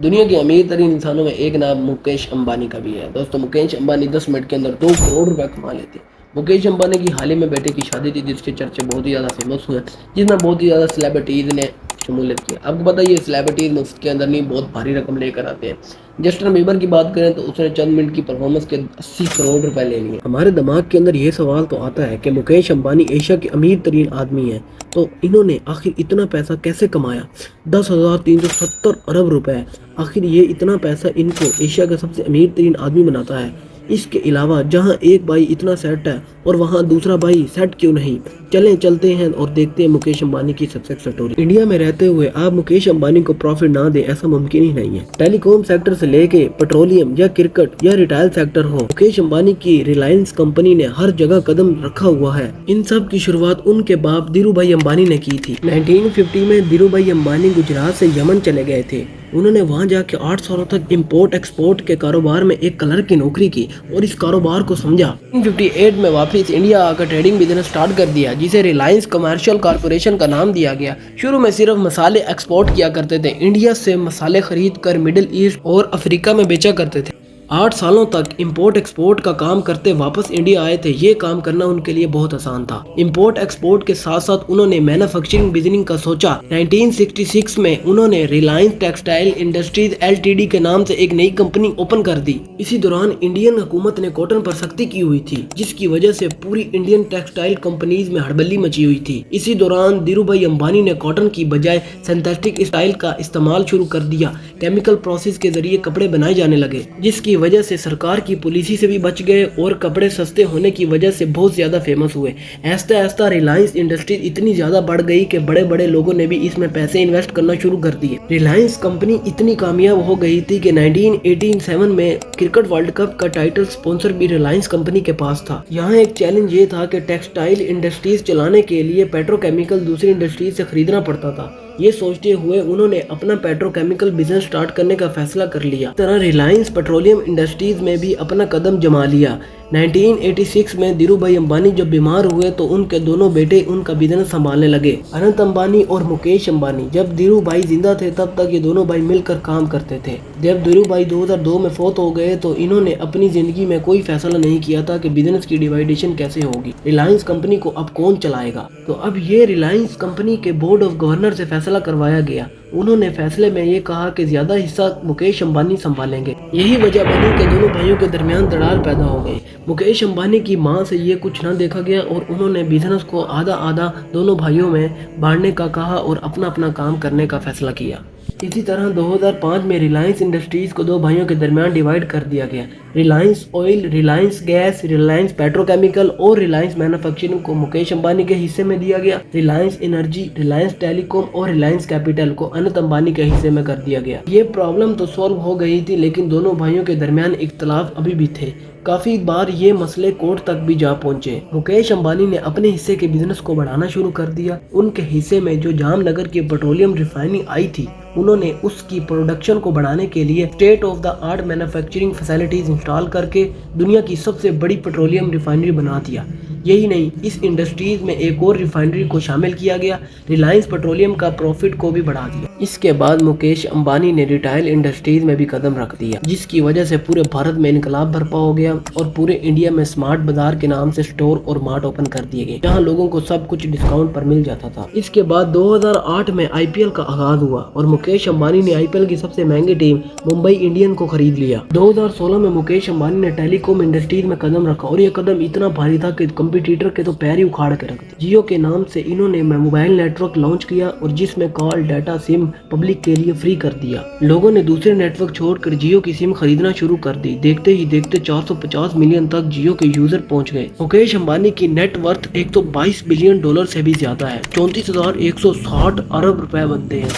दुनिया के अमीर तरीन इंसानों में एक नाम मुकेश अंबानी का भी है। दोस्तों, मुकेश अंबानी 10 मिनट के अंदर 2 करोड़ रुपए कमा लेते हैं। मुकेश अंबानी की हाल ही में बेटे की शादी थी, जिसके चर्चे बहुत ही ज़्यादा फेमस हुए, जिसमें बहुत ही ज़्यादा सेलिब्रिटीज़ ने शमूलियत की। आपको पता है ये सेलिब्रिटीज़ मुफ्त के अंदर नहीं, बहुत भारी रकम लेकर आते हैं। जस्टिन बीबर की बात करें तो उसने चंद मिनट की परफॉर्मेंस के 80 करोड़ रुपए ले लिए। हमारे दिमाग के अंदर ये सवाल तो आता है कि मुकेश अंबानी एशिया के अमीर तरीन आदमी हैं, तो इन्होंने आखिर इतना पैसा कैसे कमाया? 10,370 अरब रुपए। आखिर ये इतना पैसा इनको एशिया का सबसे अमीर तरीन आदमी बनाता है। इसके अलावा जहां एक भाई इतना सेट है और वहां दूसरा भाई सेट क्यों नहीं? चलते हैं और देखते हैं मुकेश अंबानी की सक्सेस स्टोरी। इंडिया में रहते हुए आप मुकेश अंबानी को प्रॉफिट ना दे, ऐसा मुमकिन ही नहीं है। टेलीकॉम सेक्टर से लेके पेट्रोलियम या क्रिकेट या रिटेल सेक्टर हो, मुकेश अंबानी की रिलायंस कंपनी ने हर जगह कदम रखा हुआ है। इन सब की शुरुआत उनके बाप धीरू भाई अंबानी ने की थी। 1950 में धीरू भाई अंबानी गुजरात से यमन चले गए थे। उन्होंने वहां जाके 8 सालों तक इंपोर्ट एक्सपोर्ट के कारोबार में एक क्लर्क की नौकरी की और इस कारोबार को समझा। 1958 में वापस इंडिया आकर ट्रेडिंग बिजनेस स्टार्ट कर दिया, जिसे रिलायंस कमर्शियल कॉर्पोरेशन का नाम दिया गया। शुरू में सिर्फ मसाले एक्सपोर्ट किया करते थे, इंडिया से मसाले खरीद कर मिडिल ईस्ट और अफ्रीका में बेचा करते थे। 8 सालों तक इंपोर्ट एक्सपोर्ट का काम करते वापस इंडिया आए थे। ये काम करना उनके लिए बहुत आसान था। इंपोर्ट एक्सपोर्ट के साथ साथ उन्होंने मैन्युफैक्चरिंग बिजनेस का सोचा। 1966 में उन्होंने रिलायंस टेक्सटाइल इंडस्ट्रीज एलटीडी के नाम से एक नई कंपनी ओपन कर दी। इसी दौरान इंडियन हुकूमत ने कॉटन पर सख्ती की हुई थी, जिसकी वजह से पूरी इंडियन टेक्सटाइल कंपनीज में हड़बड़ी मची हुई थी। इसी दौरान धीरू भाई अंबानी ने कॉटन की बजाय सिंथेटिक स्टाइल का इस्तेमाल शुरू कर दिया। केमिकल प्रोसेस के जरिए कपड़े बनाए जाने लगे, जिसकी वजह से सरकार की पॉलिसी से भी बच गए और कपड़े सस्ते होने की वजह से बहुत ज्यादा फेमस हुए। ऐसा ऐसा रिलायंस इंडस्ट्रीज इतनी ज्यादा बढ़ गई कि बड़े बड़े लोगों ने भी इसमें पैसे इन्वेस्ट करना शुरू कर दिए। रिलायंस कंपनी इतनी कामयाब हो गई थी कि 1987 में क्रिकेट वर्ल्ड कप का टाइटल स्पॉन्सर भी रिलायंस कंपनी के पास था। यहाँ एक चैलेंज ये था कि टेक्सटाइल इंडस्ट्रीज चलाने के लिए पेट्रोकेमिकल दूसरी इंडस्ट्रीज से खरीदना पड़ता था। ये सोचते हुए उन्होंने अपना पेट्रोकेमिकल बिजनेस स्टार्ट करने का फैसला कर लिया। इस तरह रिलायंस पेट्रोलियम इंडस्ट्रीज में भी अपना कदम जमा लिया। 1986 में धीरू भाई अंबानी जब बीमार हुए तो उनके दोनों बेटे उनका बिजनेस संभालने लगे, अनंत अंबानी और मुकेश अंबानी। जब धीरू भाई जिंदा थे तब तक ये दोनों भाई मिलकर काम करते थे। जब धीरू भाई 2002 में फौत हो गए तो इन्होंने अपनी जिंदगी में कोई फैसला नहीं किया था कि बिजनेस की डिवाइडेशन कैसे होगी, रिलायंस कंपनी को अब कौन चलाएगा। तो अब ये रिलायंस कंपनी के बोर्ड ऑफ गवर्नर से फैसला करवाया गया। उन्होंने फैसले में ये कहा कि ज्यादा हिस्सा मुकेश अंबानी संभालेंगे। यही वजह बनी कि दोनों भाइयों के दरमियान दरार पैदा हो गई। मुकेश अंबानी की मां से ये कुछ न देखा गया और उन्होंने बिजनेस को आधा आधा दोनों भाइयों में बांटने का कहा और अपना अपना काम करने का फैसला किया। इसी तरह 2005 में रिलायंस इंडस्ट्रीज को 2 भाइयों के दरमियान डिवाइड कर दिया गया। Reliance oil, Reliance gas, Reliance petrochemical और रिलायंस मैन्युफैक्चरिंग को मुकेश अंबानी के हिस्से में दिया गया। रिलायंस एनर्जी, रिलायंस टेलीकॉम और रिलायंस कैपिटल को अनंत अंबानी के हिस्से में कर दिया गया। ये प्रॉब्लम तो सॉल्व हो गई थी, लेकिन दोनों भाइयों के दरमियान इख्तलाफ अभी भी थे। काफी बार ये मसले कोर्ट तक भी जा पहुंचे। मुकेश अंबानी ने अपने हिस्से के बिजनेस को बढ़ाना शुरू कर दिया। उनके हिस्से में जो जामनगर की पेट्रोलियम रिफाइनिंग आई थी, उन्होंने उसकी प्रोडक्शन को बढ़ाने के लिए state of the art manufacturing facilities install करके दुनिया की सबसे बड़ी पेट्रोलियम रिफाइनरी बना दिया। यही नहीं, इस इंडस्ट्रीज में एक और रिफाइनरी को शामिल किया गया। रिलायंस पेट्रोलियम का प्रॉफिट को भी बढ़ा दिया। इसके बाद मुकेश अंबानी ने रिटेल इंडस्ट्रीज में भी कदम रख दिया, जिसकी वजह से पूरे भारत में इनकलाब बर्पा हो गया और पूरे इंडिया में स्मार्ट बाजार के नाम से स्टोर और मार्ट ओपन कर दिए गए, जहां लोगों को सब कुछ डिस्काउंट पर मिल जाता था। इसके बाद 2008 में आईपीएल का आगाज हुआ और मुकेश अंबानी ने आईपीएल की सबसे महंगी टीम मुंबई इंडियन को खरीद लिया। 2016 में मुकेश अंबानी ने टेलीकॉम इंडस्ट्रीज में कदम रखा और यह कदम इतना भारी था कि कंपटीटर के तो पैर ही उखाड़ के रख दिए। जियो के नाम से इन्होंने मोबाइल नेटवर्क लॉन्च किया और जिसमें कॉल, डाटा, सिम पब्लिक के लिए फ्री कर दिया। लोगों ने दूसरे नेटवर्क छोड़कर जियो की सिम खरीदना शुरू कर दी। देखते ही देखते 450 मिलियन तक जियो के यूजर पहुंच गए। मुकेश अंबानी की नेट वर्थ 122 बिलियन डॉलर से भी ज्यादा है। 34,160 अरब रुपए बनते हैं,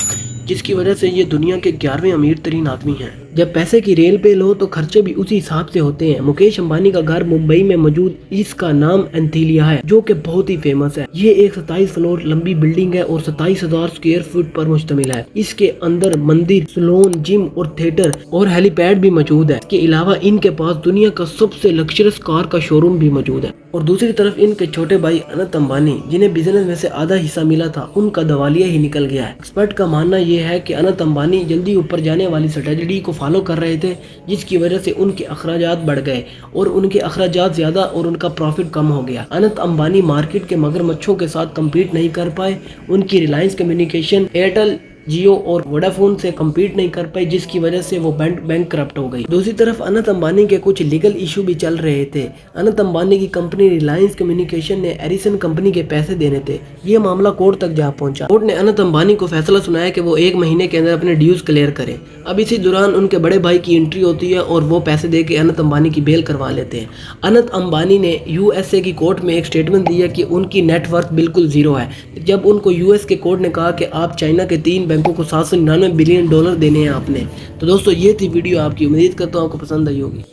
जिसकी वजह से ये दुनिया के 11वें अमीर तरीन आदमी हैं। जब पैसे की रेल पे लो तो खर्चे भी उसी हिसाब से होते हैं। मुकेश अंबानी का घर मुंबई में मौजूद, इसका नाम एंथीलिया है, जो कि बहुत ही फेमस है। ये एक 27 फ्लोर लंबी बिल्डिंग है और 27,000 स्क्वायर फुट पर मुश्तमिल है। इसके अंदर मंदिर, सैलून, जिम और थिएटर और हेलीपैड भी मौजूद है। इसके अलावा इनके पास दुनिया का सबसे लग्जरियस कार का शोरूम भी मौजूद है। और दूसरी तरफ इनके छोटे भाई अनंत अंबानी, जिन्हें बिजनेस में से आधा हिस्सा मिला था, उनका दवालिया ही निकल गया है। एक्सपर्ट का मानना यह है कि अनंत अंबानी जल्दी ऊपर जाने वाली स्ट्रेटजी को फॉलो कर रहे थे, जिसकी वजह से उनके अखराजात बढ़ गए और उनके अखराजात ज्यादा और उनका प्रॉफिट कम हो गया। अनंत अंबानी मार्केट के मगरमच्छों के साथ कम्पीट नहीं कर पाए। उनकी रिलायंस कम्युनिकेशन, एयरटेल, जियो और वोडाफोन से कम्पीट नहीं कर पाई, जिसकी वजह से वो बैंक करप्ट हो गई। दूसरी तरफ अनंत अंबानी के कुछ लीगल इशू भी चल रहे थे। अनंत अंबानी की कंपनी रिलायंस कम्युनिकेशन ने एरिसन कंपनी के पैसे देने थे। ये मामला कोर्ट तक जा पहुंचा। कोर्ट ने अनंत अंबानी को फैसला सुनाया कि वो 1 महीने के अंदर अपने ड्यूज क्लियर करें। अब इसी दौरान उनके बड़े भाई की एंट्री होती है और वो पैसे दे के अनंत अंबानी की बेल करवा लेते हैं। अनंत अंबानी ने यूएसए की कोर्ट में एक स्टेटमेंट दिया कि उनकी नेटवर्थ बिल्कुल जीरो है। जब उनको यूएस के कोर्ट ने कहा कि आप चाइना के 3 बैंकों को $799 बिलियन देने हैं आपने। तो दोस्तों ये थी वीडियो आपकी, उम्मीद करता हूँ आपको पसंद आई होगी।